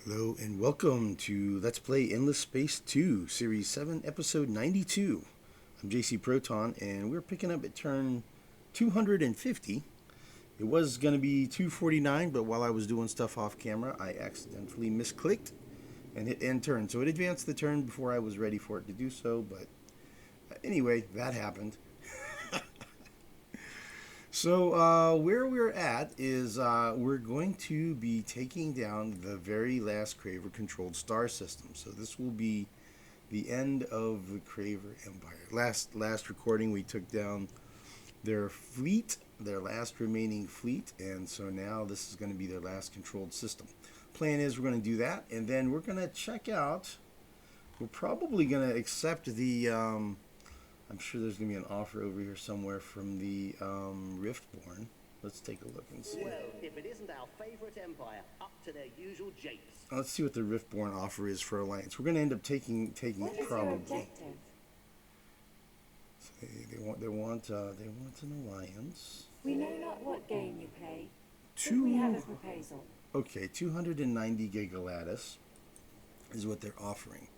Hello and welcome to Let's Play Endless Space 2, Series 7, Episode 92. I'm JC Proton, and we're picking up at turn 250. It was going to be 249, but while I was doing stuff off camera, I accidentally misclicked and hit end turn. So it advanced the turn before I was ready for it to do so, but anyway, that happened. So where we're at is we're going to be taking down the very last Craver controlled star system. So this will be the end of the Craver Empire. Last recording we took down their fleet, their last remaining fleet, and so now this is going to be their last controlled system. Plan is we're going to do that, and then we're going to check out. We're probably going to accept the I'm sure there's going to be an offer over here somewhere from the Riftborn. Let's take a look and see. Well, if it isn't our favorite empire, up to their usual japes. Let's see what the Riftborn offer is for Alliance. We're going to end up taking it probably. So they want an alliance. We know not what game you play. We have a proposal. Okay, 290 giga lattice is what they're offering.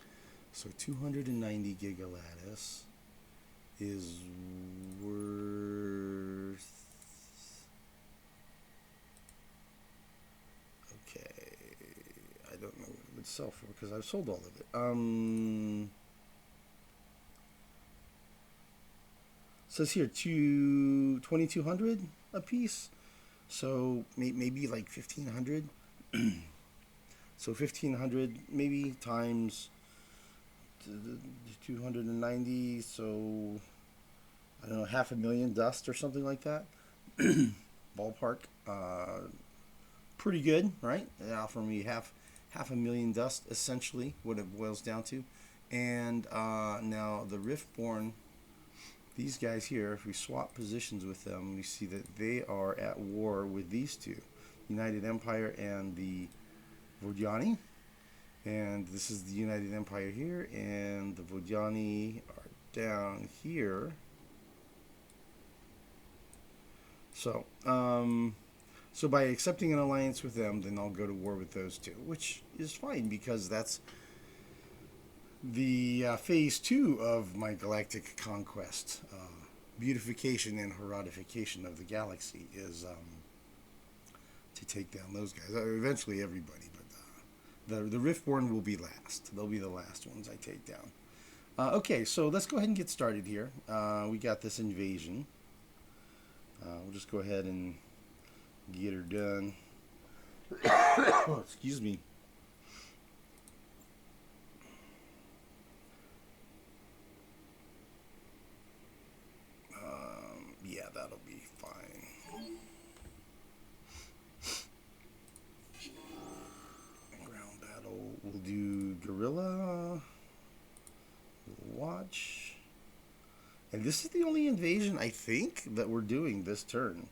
So 290 giga lattice is worth, okay, I don't know what it would sell for because I've sold all of it. Says here 2,200 a piece, so maybe like 1,500. So 1,500 maybe times 290, so I don't know, 500,000 dust or something like that. Ballpark. Pretty good, right? They offer me half a million dust, essentially, what it boils down to. And now the Riftborn, these guys here, if we swap positions with them, we see that they are at war with these two, United Empire and the Vodyani. And this is the United Empire here, and the Vodyani are down here. So, so by accepting an alliance with them, then I'll go to war with those two, which is fine because that's the phase 2 of my galactic conquest. Beautification and Horatification of the galaxy is to take down those guys. Eventually everybody, but the Riftborn will be last. They'll be the last ones I take down. Okay, so let's go ahead and get started here. We got this invasion. We'll just go ahead and get her done. Excuse me. Yeah, that'll be fine. Ground battle. We'll do guerrilla. We'll watch. And this is the only invasion, I think, that we're doing this turn.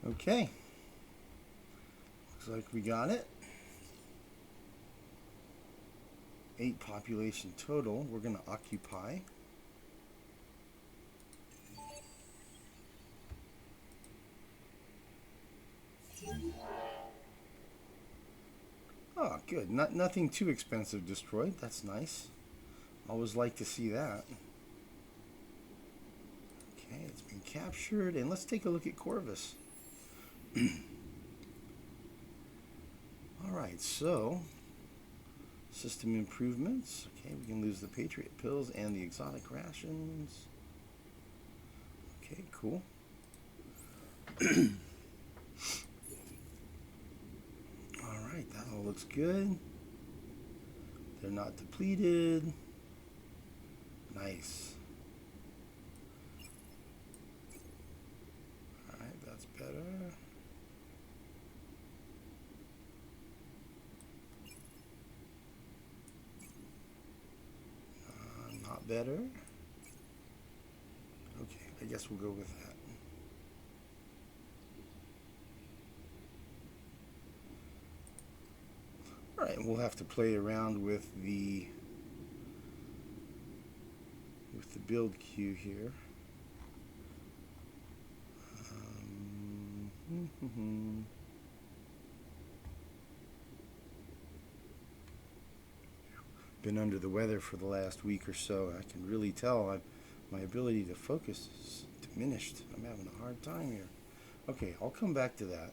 Okay. Looks like we got it. 8 population total. We're going to occupy. Oh, good. Nothing too expensive destroyed. That's nice. Always like to see that. Okay, it's been captured. And let's take a look at Corvus. Alright, so system improvements. Okay, we can lose the Patriot pills and the exotic rations. Okay, cool. good. They're not depleted. Nice. Alright, that's better. Not better. Okay, I guess we'll go with that. Alright, we'll have to play around with the build queue here. Been under the weather for the last week or so. I can really tell my ability to focus is diminished. I'm having a hard time here. Okay, I'll come back to that.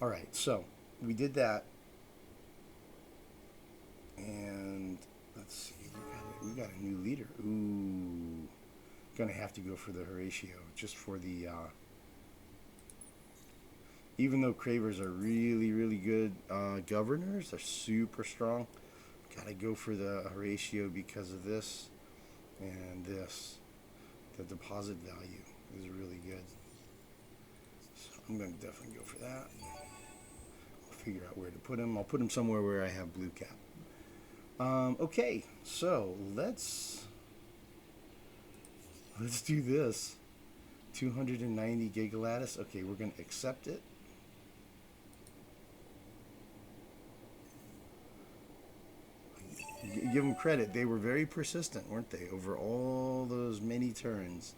Alright, so we did that. And let's see, we got a new leader. Ooh, gonna have to go for the Horatio, just for the, even though Cravers are really, really good governors, they're super strong, gotta go for the Horatio because of this and this. The deposit value is really good. So I'm gonna definitely go for that. I'll figure out where to put him. I'll put him somewhere where I have blue cap. Okay, so let's do this. 290 giga lattice. Okay, we're going to accept it. Give them credit. They were very persistent, weren't they, over all those many turns.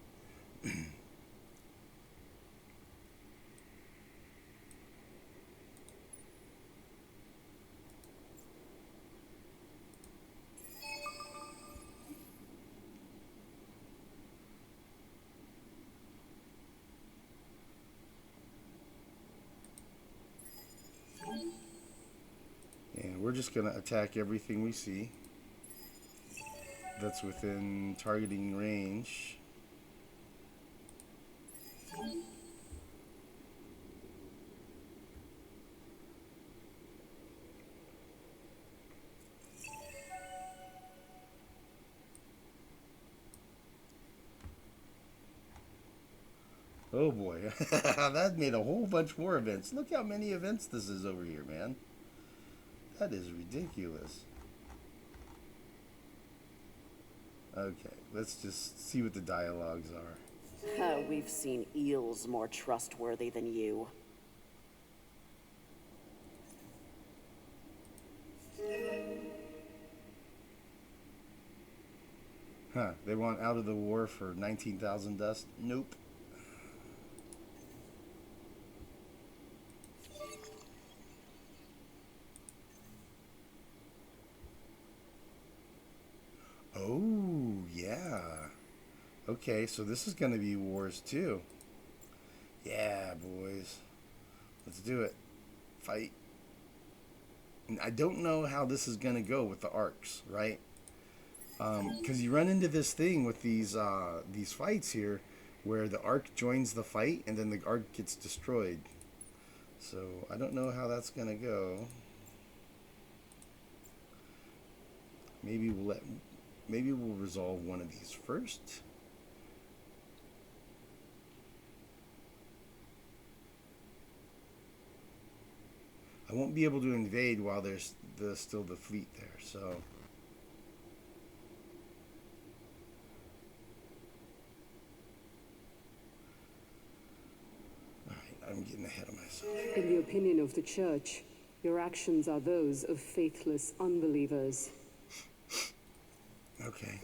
And we're just going to attack everything we see that's within targeting range. Oh boy, that made a whole bunch more events. Look how many events this is over here, man. That is ridiculous. Okay, let's just see what the dialogues are. We've seen eels more trustworthy than you. Huh, they want out of the war for 19,000 dust? Nope. Oh, yeah. Okay, so this is going to be wars too. Yeah, boys. Let's do it. Fight. And I don't know how this is going to go with the arcs, right? Because you run into this thing with these fights here where the arc joins the fight and then the arc gets destroyed. So I don't know how that's going to go. Maybe we'll resolve one of these first. I won't be able to invade while there's still the fleet there, so. Alright, I'm getting ahead of myself. In the opinion of the Church, your actions are those of faithless unbelievers. Okay.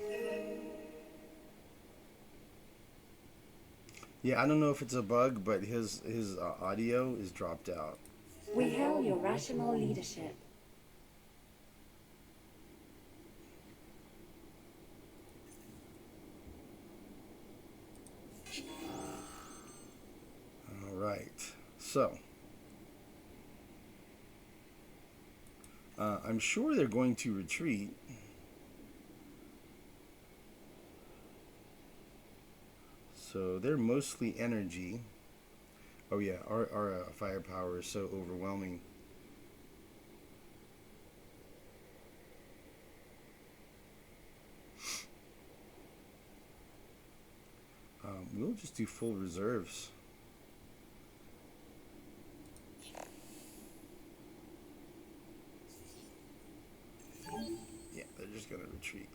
Yeah, I don't know if it's a bug, but his audio is dropped out. We hail your rational leadership. All right. So, I'm sure they're going to retreat. So they're mostly energy. Oh yeah, our firepower is so overwhelming. We'll just do full reserves. Yeah, they're just gonna retreat.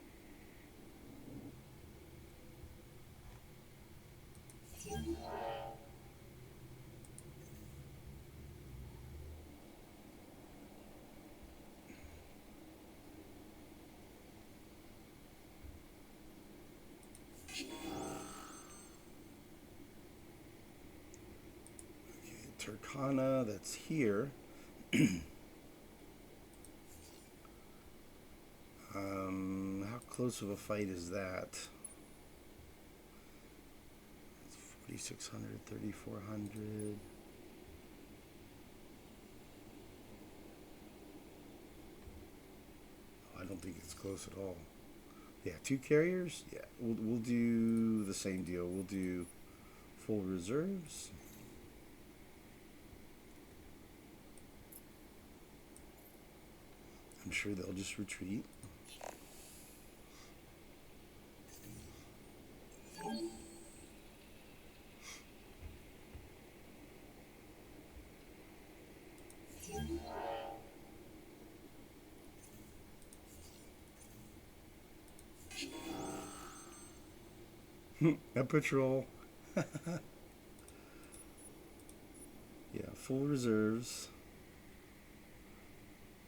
Turkana, that's here. How close of a fight is that? It's 4,600, 3,400. I don't think it's close at all. Yeah, 2 carriers. Yeah, we'll do the same deal. We'll do full reserves. I'm sure they'll just retreat. A patrol. Yeah, full reserves.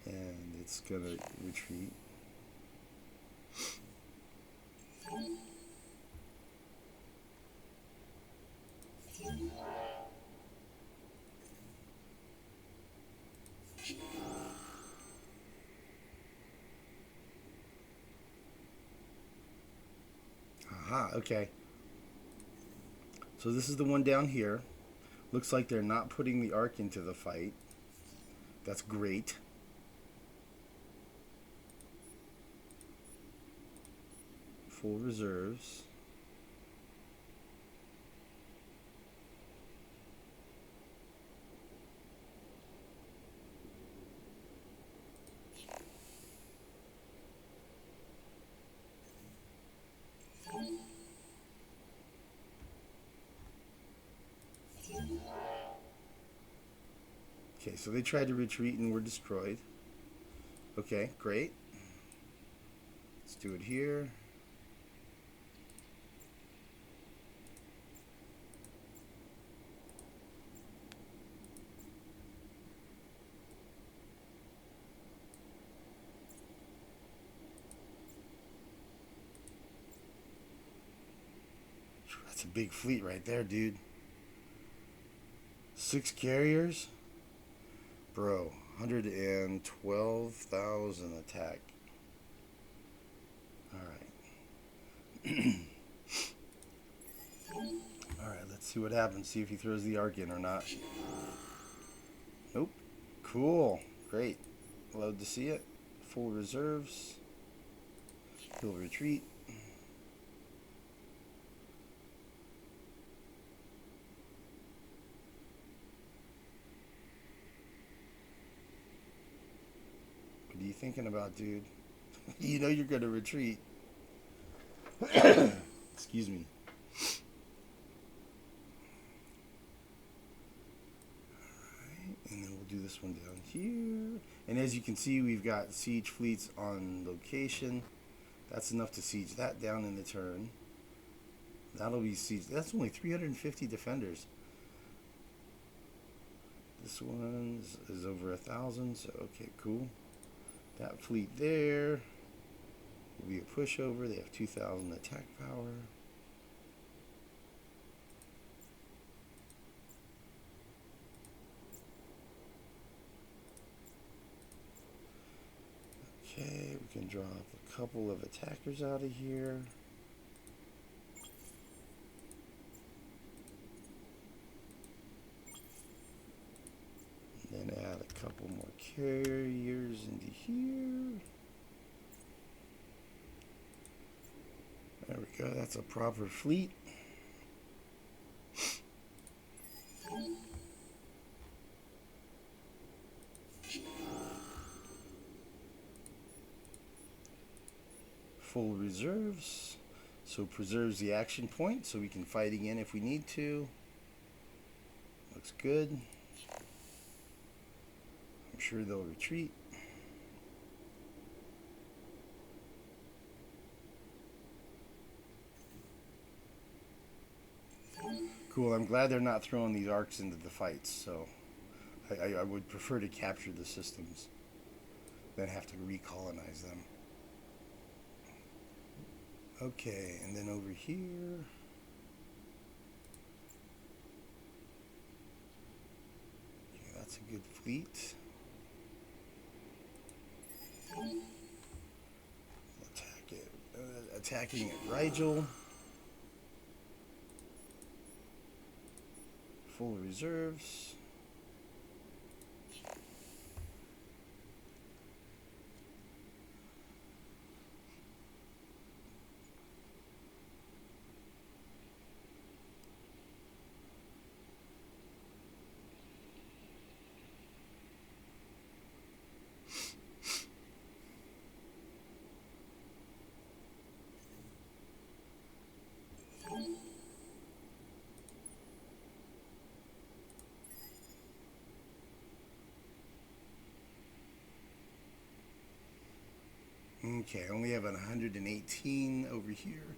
And it's gonna retreat. Aha, okay. So this is the one down here. Looks like they're not putting the arc into the fight. That's great. Full reserves. Okay, so they tried to retreat and were destroyed. Okay, great. Let's do it here. That's a big fleet right there, dude. 6 carriers? Bro, 112,000 attack. Alright. Alright, let's see what happens. See if he throws the arc in or not. Nope. Cool. Great. Love to see it. Full reserves. He'll retreat. What are you thinking about, dude? You know you're going to retreat. Excuse me. Alright, and then we'll do this one down here. And as you can see, we've got siege fleets on location. That's enough to siege that down in the turn. That'll be siege. That's only 350 defenders. This one is over 1,000, so okay, cool. That fleet there will be a pushover. They have 2,000 attack power. Okay, we can drop a couple of attackers out of here. And then add a couple more carriers into here. There we go, that's a proper fleet. Full reserves. So preserves the action point so we can fight again if we need to. Looks good. I'm sure they'll retreat. Cool, I'm glad they're not throwing these arcs into the fights, so I would prefer to capture the systems than have to recolonize them. Okay, and then over here... Okay, that's a good fleet. Attack it. Attacking at Rigel. Full reserves. Okay, I only have 118 over here,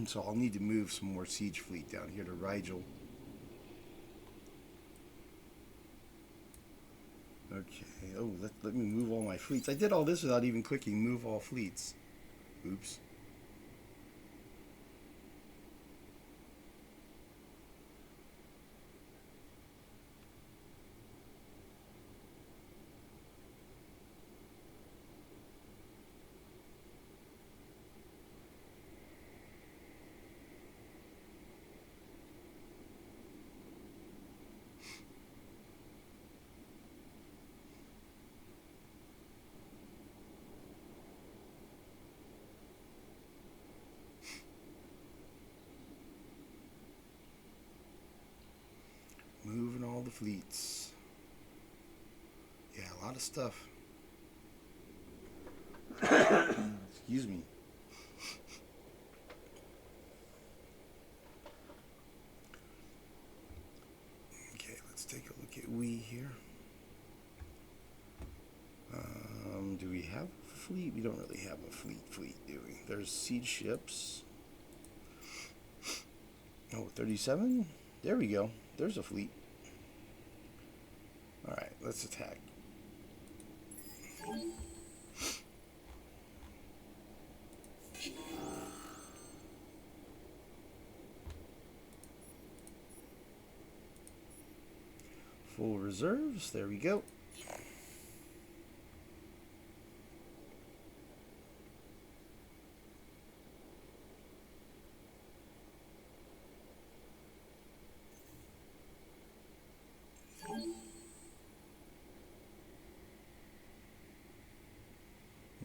so I'll need to move some more siege fleet down here to Rigel. Okay, oh, let me move all my fleets. I did all this without even clicking move all fleets. Oops. Moving all the fleets. Yeah, a lot of stuff. Excuse me. Okay, let's take a look at we here. Do we have a fleet? We don't really have a fleet, do we? There's siege ships. Oh, 37? There we go. There's a fleet. Alright, let's attack. Full reserves. There we go.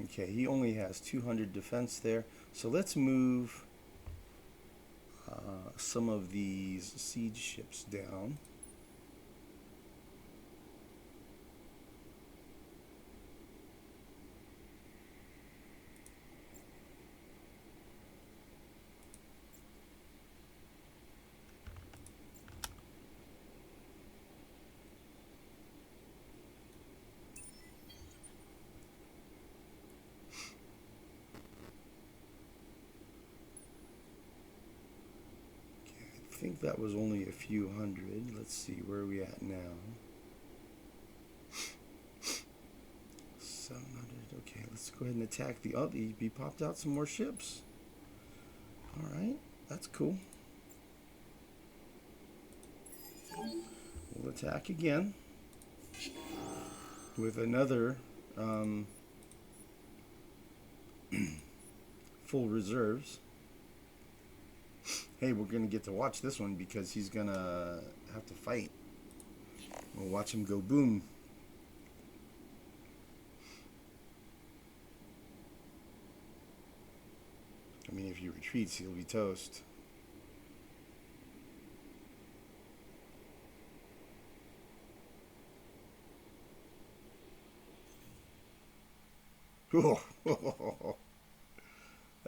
Okay, he only has 200 defense there. So let's move some of these siege ships down. I think that was only a few hundred. Let's see, where are we at now? 700. Okay, let's go ahead and attack the other. He popped out some more ships. All right, that's cool. We'll attack again with another full reserves. Hey, we're going to get to watch this one because he's going to have to fight. We'll watch him go boom. I mean, if he retreats, he'll be toast. Cool.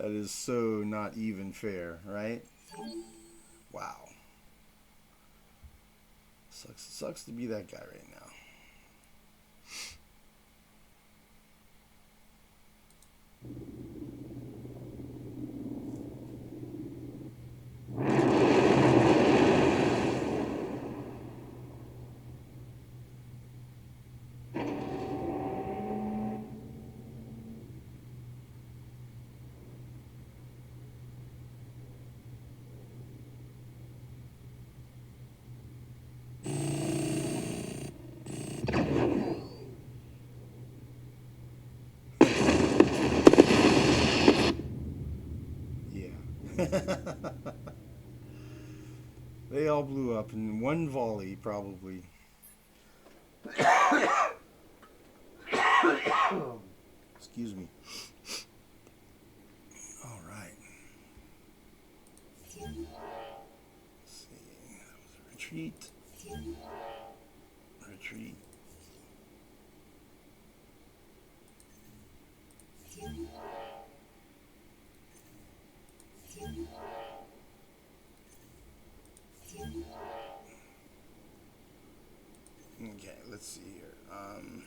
That is so not even fair, right? Wow. Sucks to be that guy right now. They all blew up in one volley, probably. Excuse me. All right. Let's see. That was a retreat. Retreat. Okay, let's see here. I'm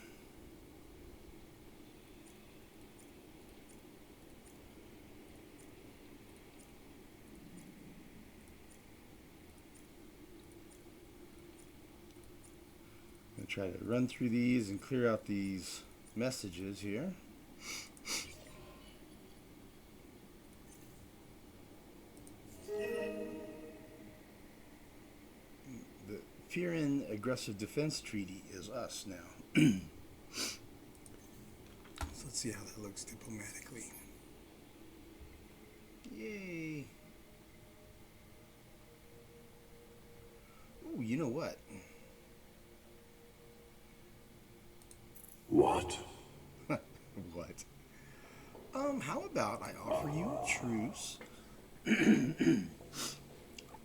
going to try to run through these and clear out these messages here. The Fear and Aggressive Defense Treaty is us now. So let's see how that looks diplomatically. Yay. Oh, you know what? What? What? How about I offer you a truce?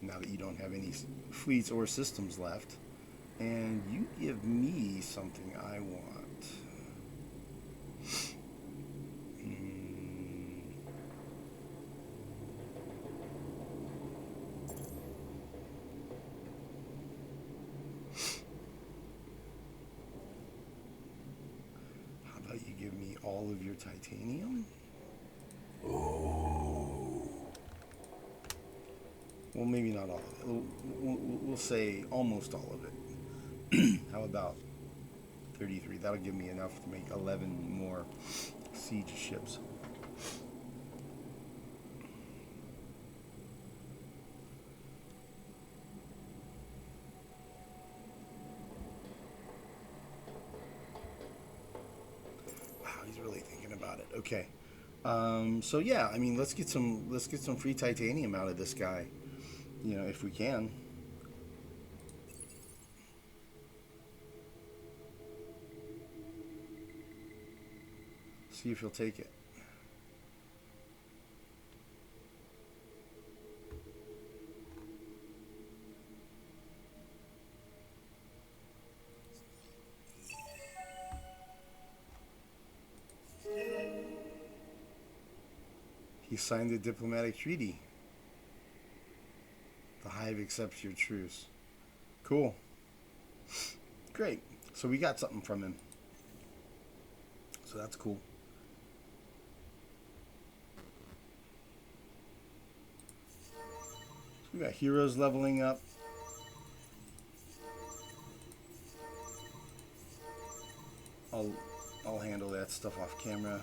Now that you don't have any fleets or systems left, and you give me something I want. How about you give me all of your titanium? Well, maybe not all of it. We'll say almost all of it. How about 33? That'll give me enough to make 11 more siege ships. Wow, he's really thinking about it. Okay. So yeah, I mean, let's get some free titanium out of this guy. You know, if we can. See if he'll take it. He signed the diplomatic treaty. The Hive accepts your truce. Cool. Great. So we got something from him. So that's cool. So we got heroes leveling up. I'll handle that stuff off camera.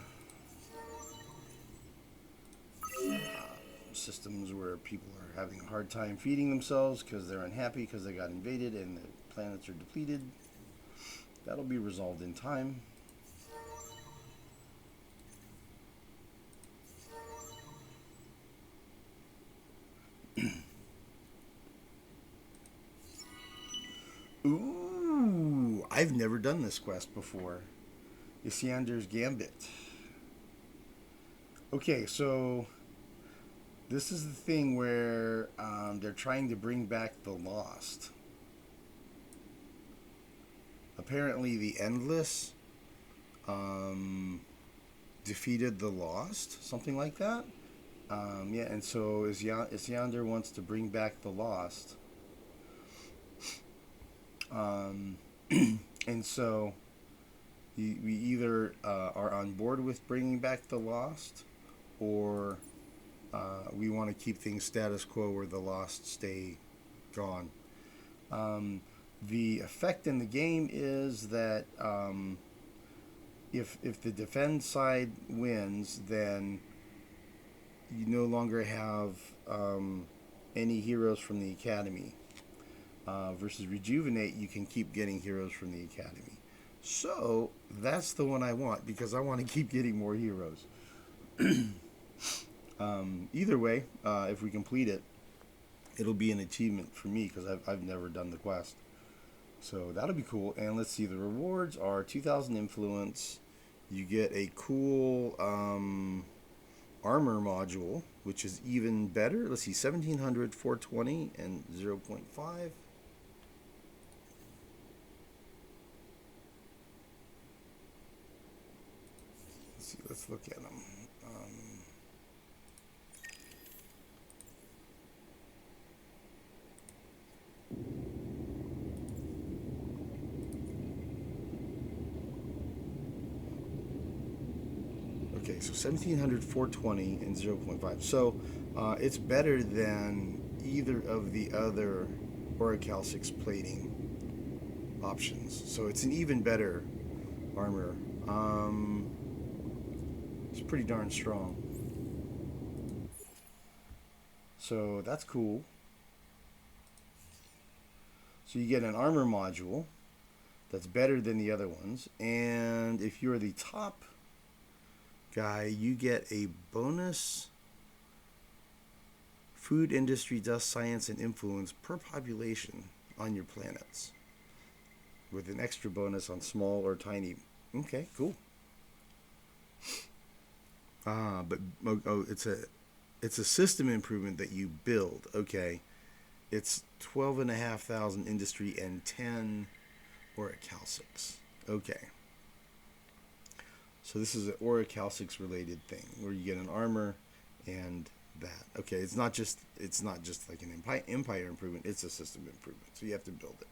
Systems where people are having a hard time feeding themselves because they're unhappy because they got invaded and the planets are depleted. That'll be resolved in time. Ooh, I've never done this quest before. Isyander's Gambit. Okay, so this is the thing where they're trying to bring back the lost. Apparently the Endless defeated the lost, something like that. Yeah, and so Isyander wants to bring back the lost. And so we either are on board with bringing back the lost, or we want to keep things status quo where the lost stay gone. The effect in the game is that if the defend side wins, then you no longer have any heroes from the academy. Versus rejuvenate, you can keep getting heroes from the academy. So that's the one I want, because I want to keep getting more heroes. Either way, if we complete it, it'll be an achievement for me, because I've never done the quest. So that'll be cool. And let's see, the rewards are 2,000 influence. You get a cool armor module, which is even better. Let's see, 1,700, 420, and 0.5. Let's look at them. Okay, so 1,700, 420, and 0.5. So it's better than either of the other Oricalcix plating options. So it's an even better armor. It's pretty darn strong. So that's cool. So you get an armor module that's better than the other ones. And if you're the top guy, you get a bonus food industry, dust, science, and influence per population on your planets, with an extra bonus on small or tiny. Okay, cool. But it's a system improvement that you build. Okay, it's 12,500 industry and 10 Oricalcix. Okay, so this is an Oricalcix related thing where you get an armor and that. Okay, it's not just like an empire improvement. It's a system improvement, so you have to build it.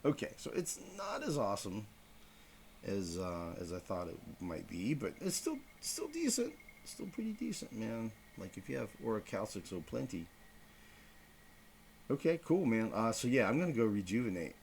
Okay, so it's not as awesome as I thought it might be, but it's still decent. Still pretty decent, man. Like if you have Oricalcix, so plenty. Okay, cool, man. So yeah, I'm gonna go rejuvenate.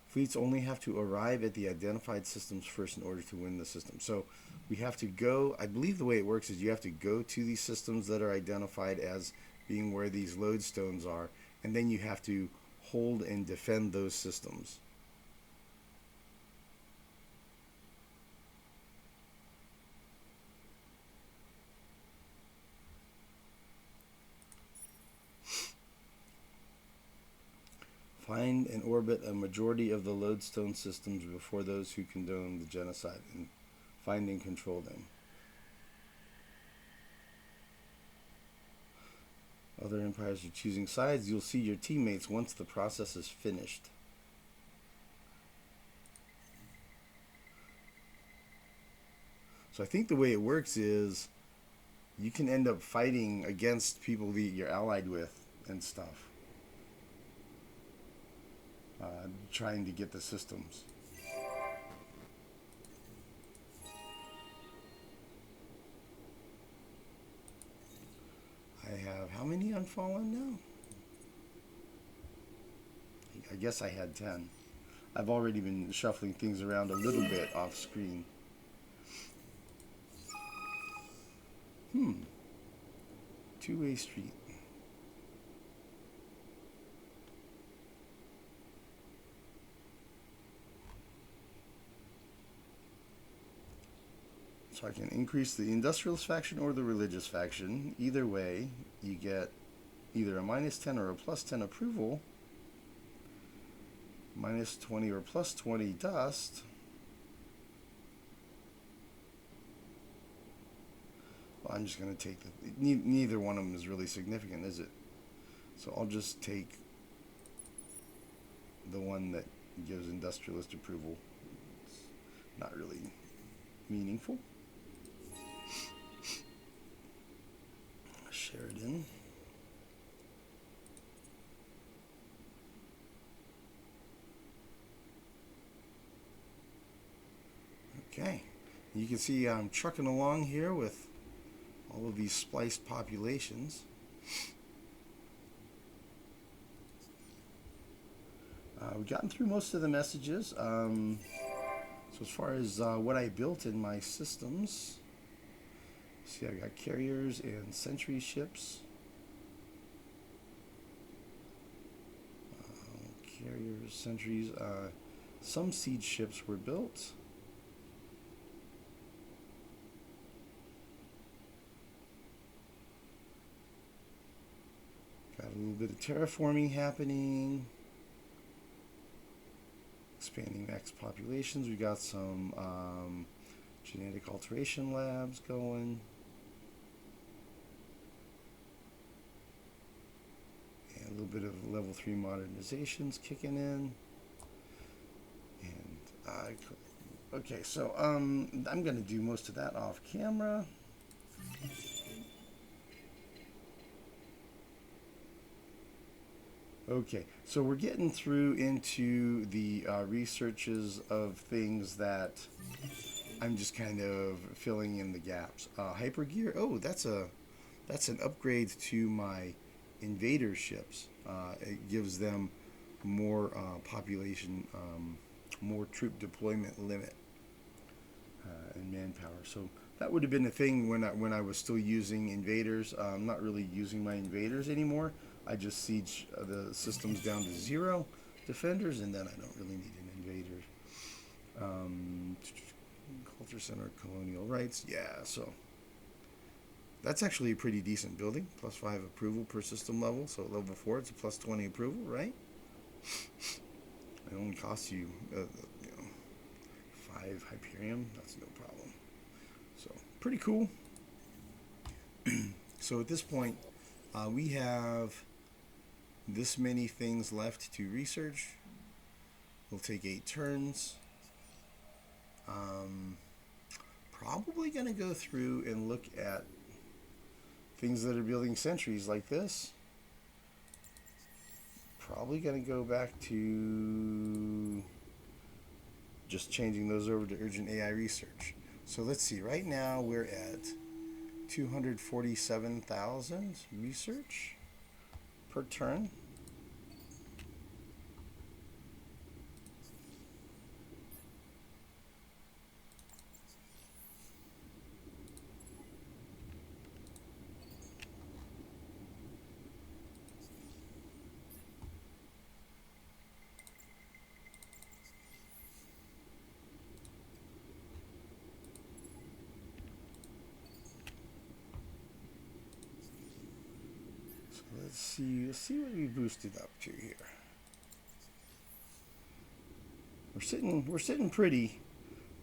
Fleets only have to arrive at the identified systems first in order to win the system. So we have to go, I believe the way it works is you have to go to these systems that are identified as being where these lodestones are, and then you have to hold and defend those systems. Find and orbit a majority of the lodestone systems before those who condone the genocide, and find and control them. Other empires are choosing sides. You'll see your teammates once the process is finished. So I think the way it works is you can end up fighting against people that you're allied with and stuff. Trying to get the systems. I have how many unfallen now? I guess I had 10. I've already been shuffling things around a little bit off screen. Two-way street. So I can increase the industrialist faction or the religious faction. Either way, you get either a -10 or a +10 approval, -20 or +20 dust. Well, I'm just going to take neither one of them is really significant, is it? So I'll just take the one that gives industrialist approval. not really meaningful. Sheridan. Okay, you can see I'm trucking along here with all of these spliced populations. We've gotten through most of the messages. So as far as what I built in my systems, see, I got carriers and sentry ships. Carriers, sentries. Some siege ships were built. Got a little bit of terraforming happening. Expanding max populations. We got some genetic alteration labs going. And a little bit of level 3 modernizations kicking in. And okay, so I'm going to do most of that off camera. Okay, so we're getting through into the researches of things that I'm just kind of filling in the gaps. Hypergear, oh, that's an upgrade to my invader ships. It gives them more population, more troop deployment limit and manpower. So that would have been a thing when I was still using invaders. I'm not really using my invaders anymore. I just siege the systems down to 0 defenders, and then I don't really need an invader. Culture Center, Colonial Rights, yeah, so that's actually a pretty decent building. +5 approval per system level, so at level 4 it's a +20 approval, right? It only costs you, 5 Hyperium, that's no problem. So, pretty cool. So at this point, we have this many things left to research. We'll take 8 turns. Probably going to go through and look at things that are building sentries like this. Probably going to go back to just changing those over to urgent AI research. So let's see, right now we're at 247,000 research per turn. Let's see what we boosted up to here. We're sitting pretty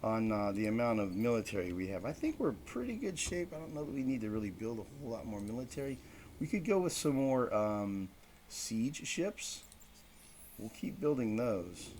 on the amount of military we have. I think we're in pretty good shape. I don't know that we need to really build a whole lot more military. We could go with some more siege ships. We'll keep building those.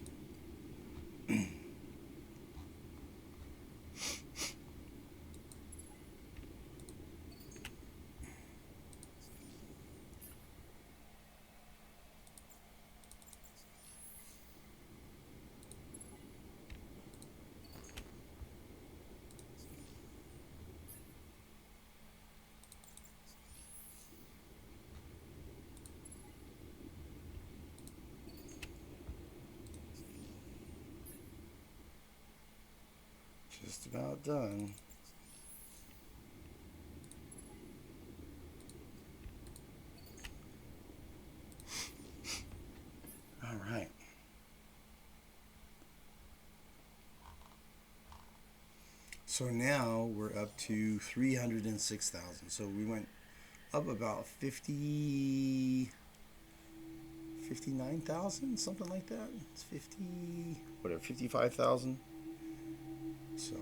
Just about done. All right. So now we're up to 306,000. So we went up about 59,000, something like that. It's 55,000. So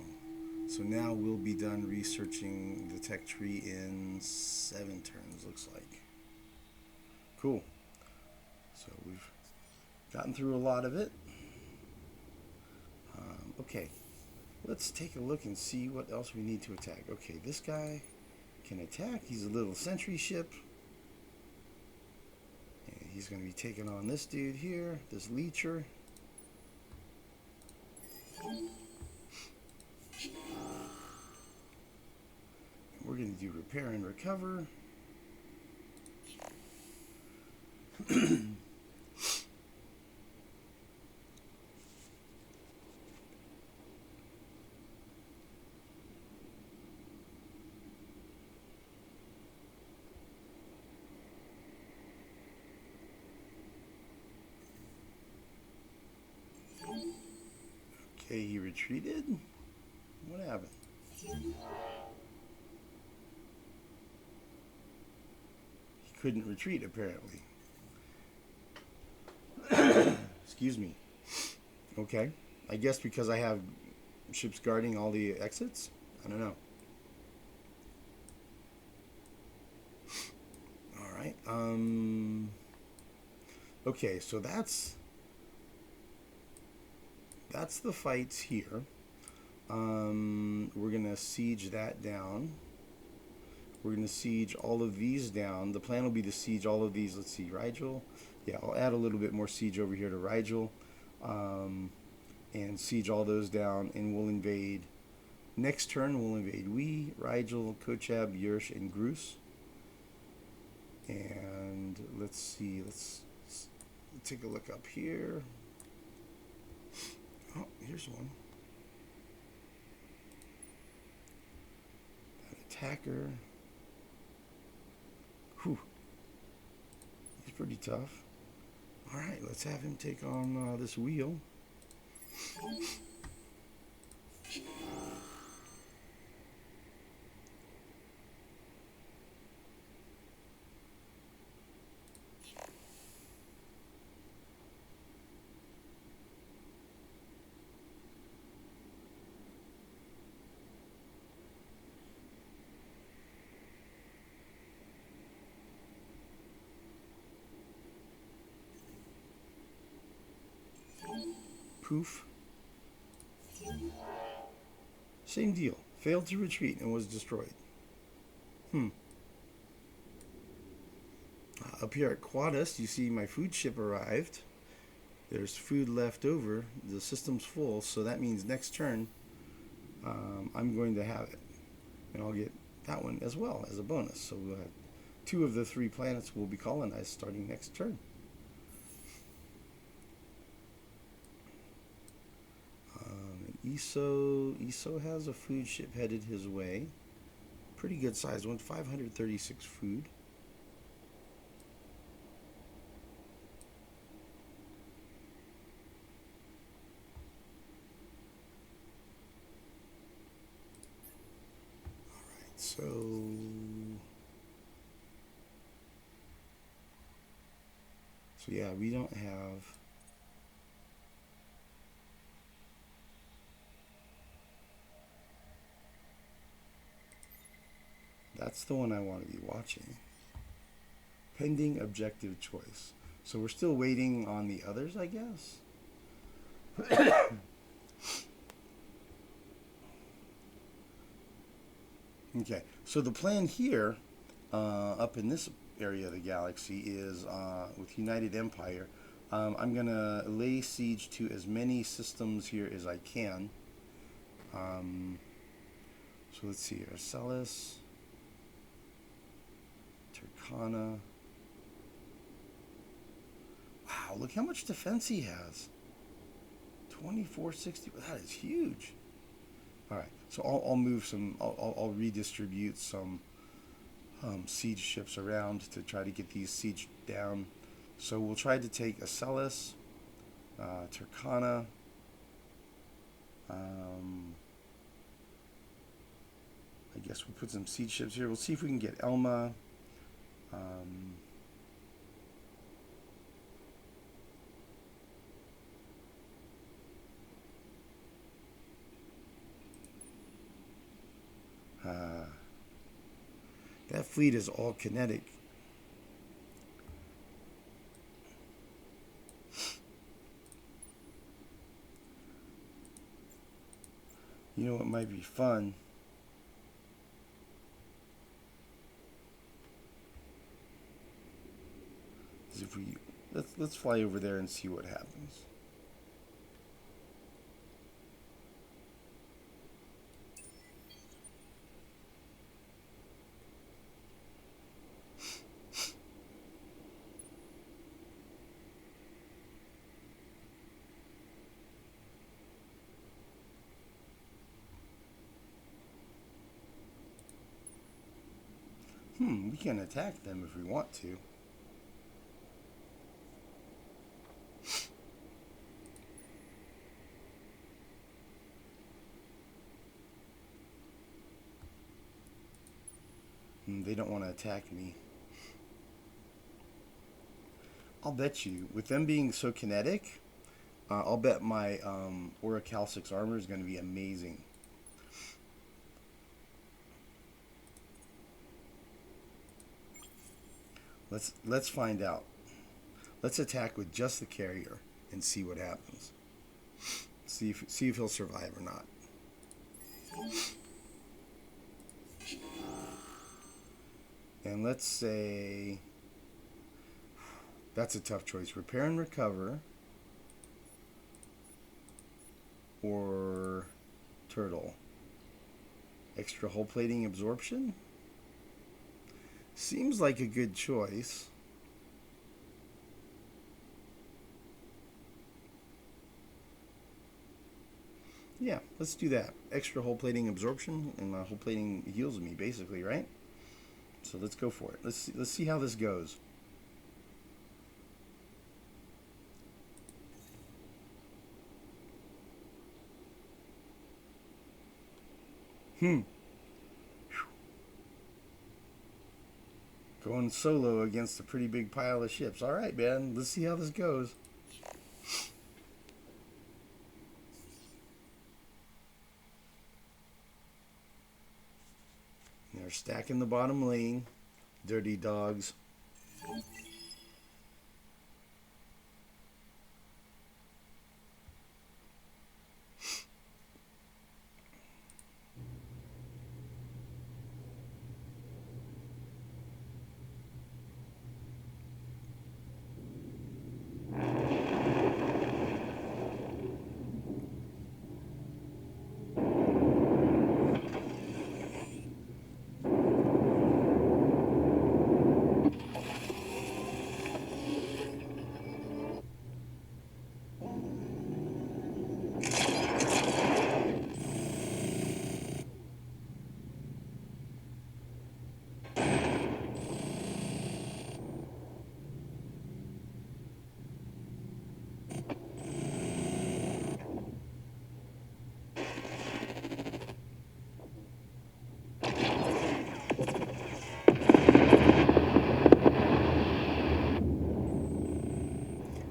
now we'll be done researching the tech tree in 7 turns, looks like. Cool. So we've gotten through a lot of it. Okay. let's take a look and see what else we need to attack. Okay, this guy can attack. He's a little sentry ship. And he's going to be taking on this dude here, this leecher. We're going to do repair and recover. Okay, he retreated. What happened? He couldn't retreat, apparently. Excuse me. Okay. I guess because I have ships guarding all the exits? I don't know. Alright. Okay, so that's the fights here. We're going to siege that down. We're going to siege all of these down. The plan will be to siege all of these. Let's see, Rigel. Yeah, I'll add a little bit more siege over here to Rigel. And siege all those down, and we'll invade. Next turn, we'll invade Rigel, Kochab, Yersh, and Grus. And let's see, let's take a look up here. Oh, here's one. That attacker. Whew. He's pretty tough. Alright, let's have him take on this wheel. Poof. Same deal. Failed to retreat and was destroyed. Up here at Quadus, you see my food ship arrived. There's food left over. The system's full, so that means next turn I'm going to have it. And I'll get that one as well as a bonus. So we'll have 2 of the 3 planets will be colonized starting next turn. ESO has a food ship headed his way. Pretty good size one, 536 food. Alright, so yeah, we don't have. That's the one I want to be watching. Pending objective choice. So we're still waiting on the others, I guess. Okay, so the plan here, up in this area of the galaxy, is with United Empire. I'm going to lay siege to as many systems here as I can. So let's see here. Arcellus. Turkana. Wow, look how much defense he has. 2460. That is huge. Alright, so I'll move some, I'll redistribute some siege ships around to try to get these siege down. So we'll try to take Arcellus, Turkana, I guess we'll put some siege ships here. We'll see if we can get Elma. That fleet is all kinetic. know what might be fun? Is if we let's fly over there and see what happens. We can attack them if we want to. They don't want to attack me. I'll bet you, with them being so kinetic, I'll bet my Oricalcix armor is going to be amazing. Let's find out. Let's attack with just the carrier and see what happens. See if he'll survive or not. And let's say that's a tough choice. Repair and recover or turtle. Extra hull plating absorption? Seems like a good choice. Yeah, let's do that. Extra hull plating absorption, and hull plating heals me basically, right? So let's go for it. Let's see how this goes. Going solo against a pretty big pile of ships. All right, man. Let's see how this goes. They're stacking the bottom lane. Dirty dogs.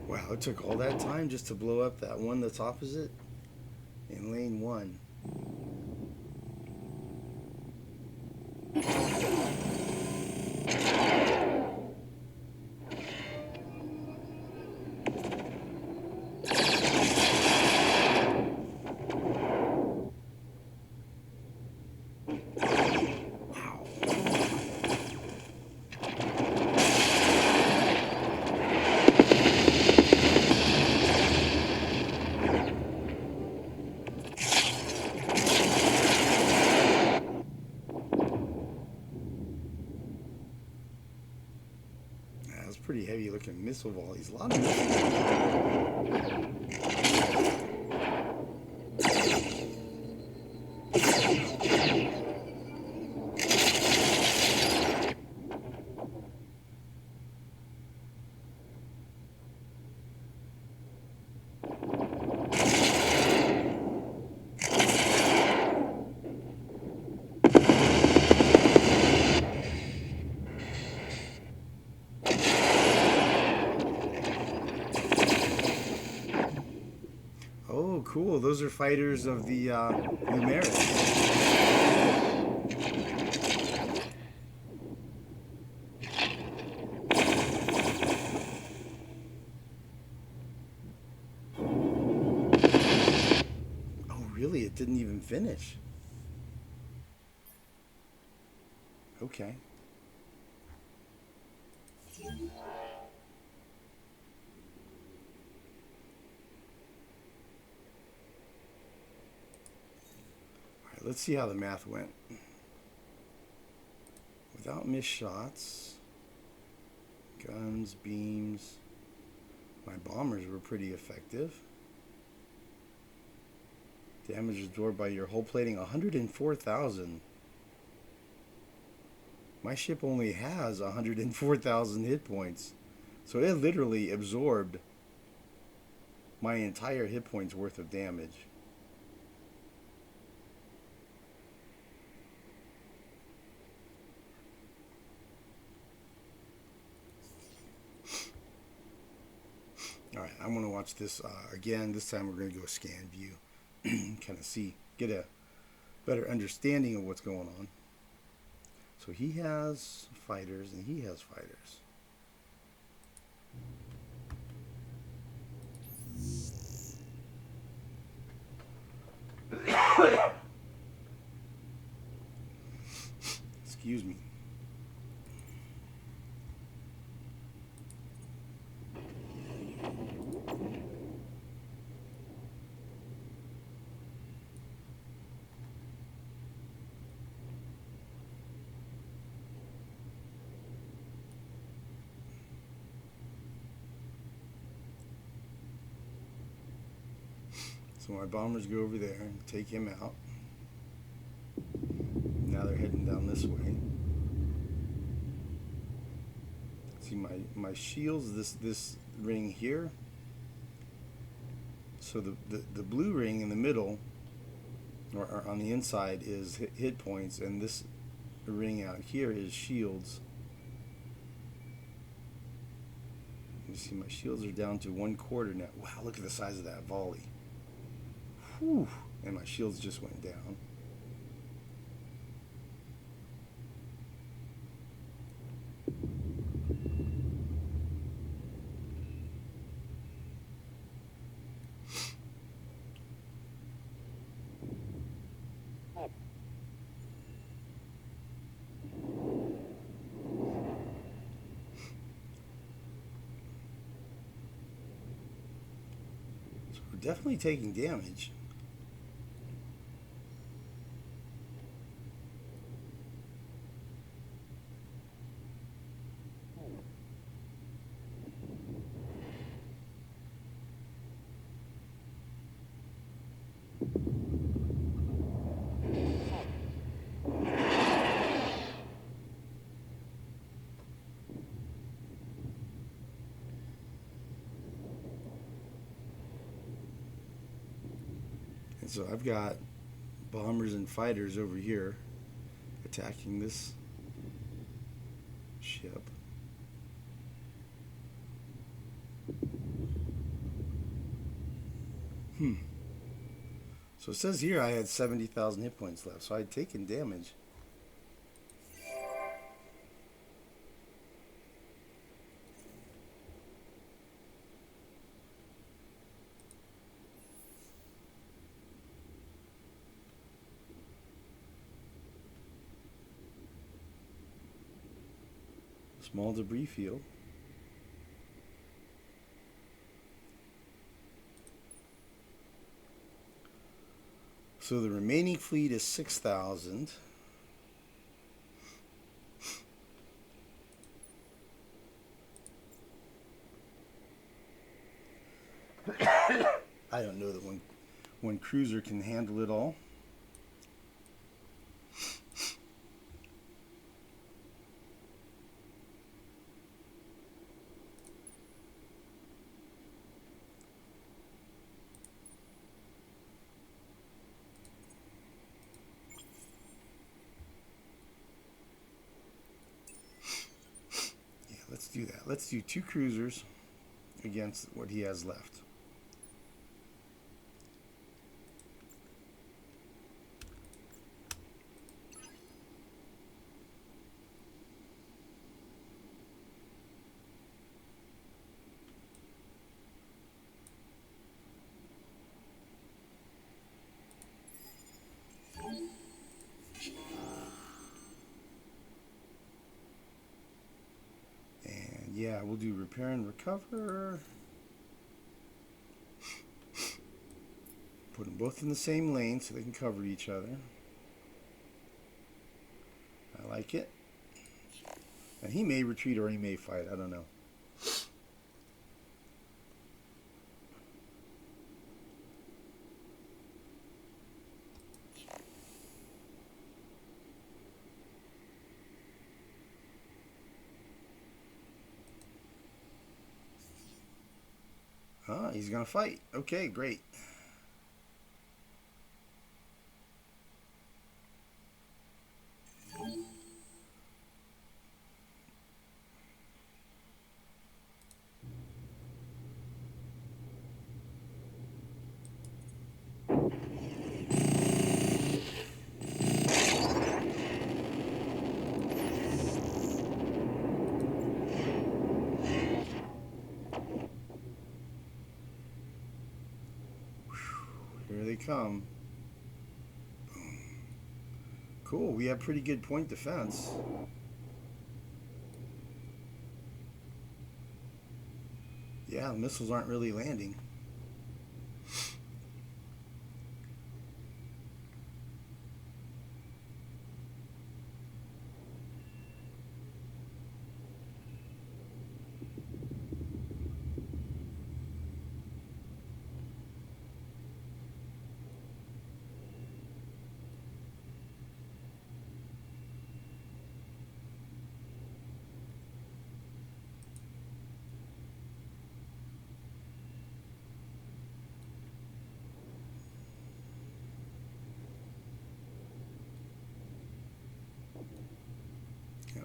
Wow, it took all that time just to blow up that one that's opposite in lane 1. Pretty heavy looking missile volleys. A lot of Oh, cool. Those are fighters of the numerics. didn't even finish. Okay. Alright, let's see how the math went. Without missed shots, guns, beams, my bombers were pretty effective. Damage absorbed by your hull plating, 104,000. My ship only has 104,000 hit points. So it literally absorbed my entire hit points worth of damage. Alright, I'm going to watch this again. This time we're going to go scan view. Kind of see, get a better understanding of what's going on. So he has fighters and he has fighters. Excuse me. So my bombers go over there and take him out. Now they're heading down this way. See my shields, this ring here. So the blue ring in the middle, or on the inside, is hit points, and this ring out here is shields. You see my shields are down to 1/4 now. Wow, look at the size of that volley. Whew. And my shields just went down. So we're definitely taking damage. So I've got bombers and fighters over here attacking this ship. So it says here I had 70,000 hit points left, so I'd taken damage. Small debris field. So the remaining fleet is 6,000. I don't know that one cruiser can handle it all. Let's do that. Let's do 2 cruisers against what he has left. Yeah, we'll do repair and recover. Put them both in the same lane so they can cover each other. I like it. And he may retreat or he may fight. I don't know. He's going to fight. Okay, great. Here they come. Boom. Cool, we have pretty good point defense. Yeah, the missiles aren't really landing.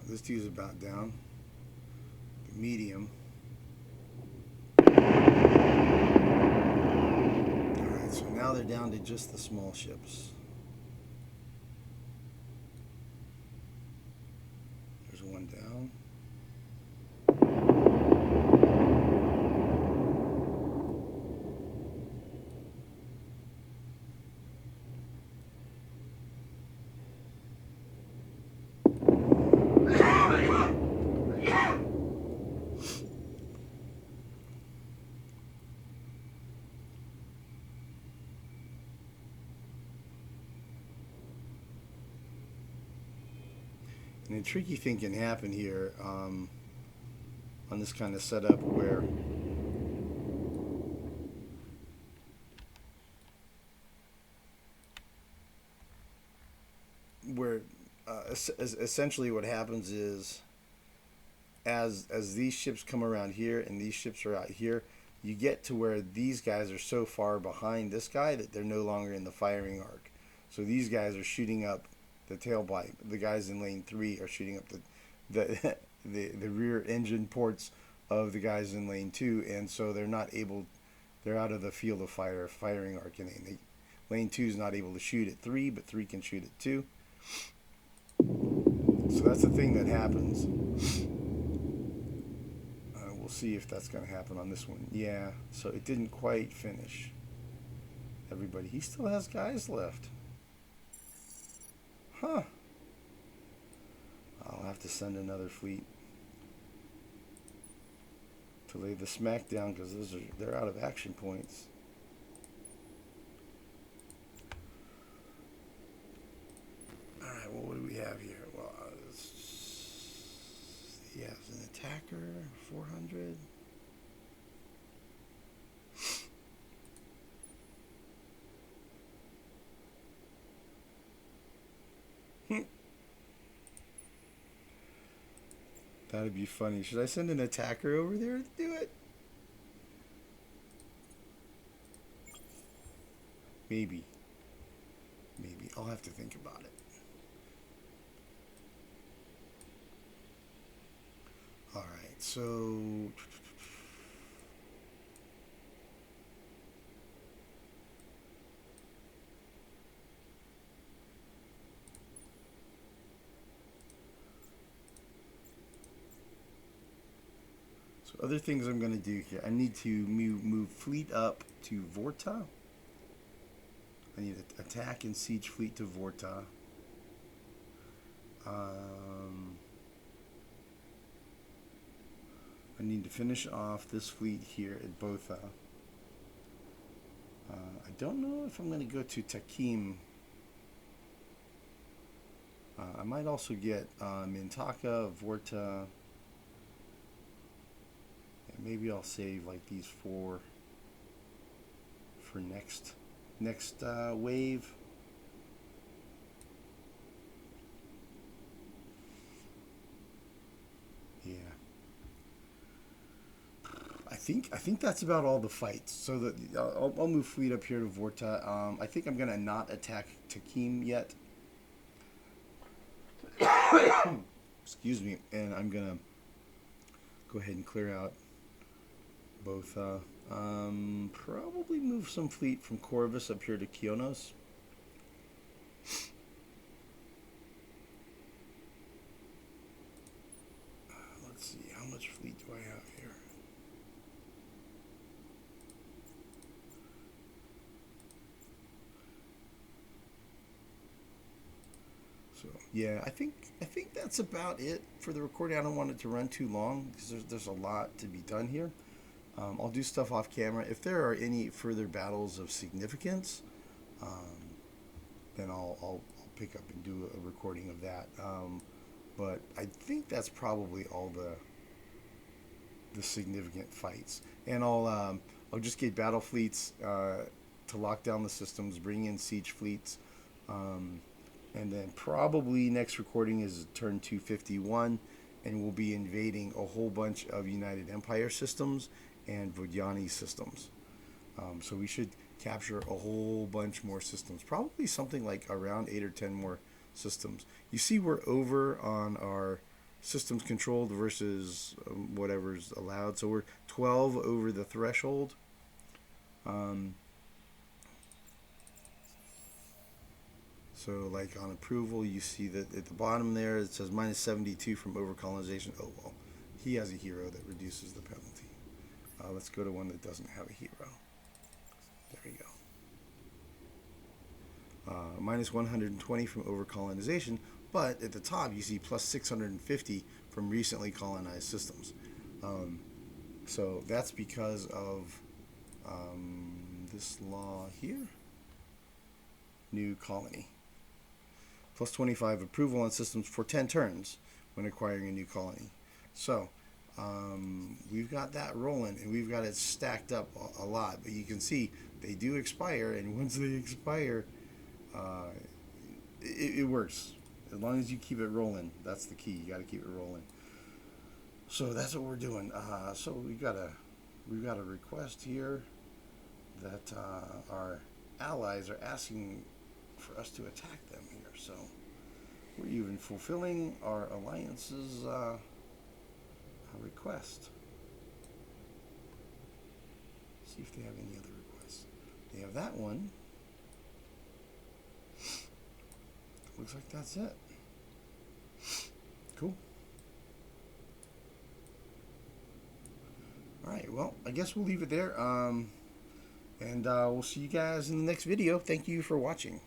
This dude's about down. The medium. Alright, so now they're down to just the small ships. There's one down. And a tricky thing can happen here on this kind of setup where essentially what happens is as these ships come around here and these ships are out here, you get to where these guys are so far behind this guy that they're no longer in the firing arc. So these guys are shooting up the tailpipe. The guys in lane 3 are shooting up the rear engine ports of the guys in lane 2, and so they're not able. They're out of the field of firing arc, and lane 2 is not able to shoot at 3, but 3 can shoot at 2. So that's the thing that happens. We'll see if that's going to happen on this one. Yeah, so it didn't quite finish. Everybody, he still has guys left. Huh. I'll have to send another fleet to lay the smack down because they're out of action points. Alright, well, what do we have here? Well, yeah, it's an attacker, 400. That'd be funny. Should I send an attacker over there to do it? Maybe. Maybe. I'll have to think about it. Alright, so... other things I'm going to do here. I need to move fleet up to Vorta. I need to attack and siege fleet to Vorta. need to finish off this fleet here at Botha. I don't know if I'm going to go to Takim. I might also get Mintaka, Vorta. And maybe I'll save like these four for next wave. Yeah. I think that's about all the fights. So that I'll move fleet up here to Vorta. I think I'm gonna not attack Takim yet. Excuse me, and I'm gonna go ahead and clear out both. Probably move some fleet from Corvus up here to Kionos. Let's see, how much fleet do I have here? So yeah, I think that's about it for the recording. I don't want it to run too long because there's a lot to be done here. I'll do stuff off camera. If there are any further battles of significance, then I'll pick up and do a recording of that. But I think that's probably all the significant fights. And I'll just get battle fleets to lock down the systems, bring in siege fleets, and then probably next recording is turn 251, and we'll be invading a whole bunch of United Empire systems and Vodyani systems. So we should capture a whole bunch more systems, probably something like around 8 or 10 more systems. You see we're over on our systems controlled versus whatever's allowed, so we're 12 over the threshold. So like on approval, you see that at the bottom there it says minus 72 from overcolonization. Oh well, he has a hero that reduces the penalty. Let's go to one that doesn't have a hero. There we go. Minus 120 from overcolonization, but at the top you see plus 650 from recently colonized systems. So that's because of this law here. New colony. Plus 25 approval on systems for 10 turns when acquiring a new colony. So we've got that rolling, and we've got it stacked up a lot. But you can see they do expire, and once they expire, it works. As long as you keep it rolling, that's the key. You got to keep it rolling. So that's what we're doing. So we've got a request here that our allies are asking for us to attack them here. So we're even fulfilling our alliance's request. See if they have any other requests. They have that one. Looks like that's it. Cool. Alright, well, I guess we'll leave it there. And we'll see you guys in the next video. Thank you for watching.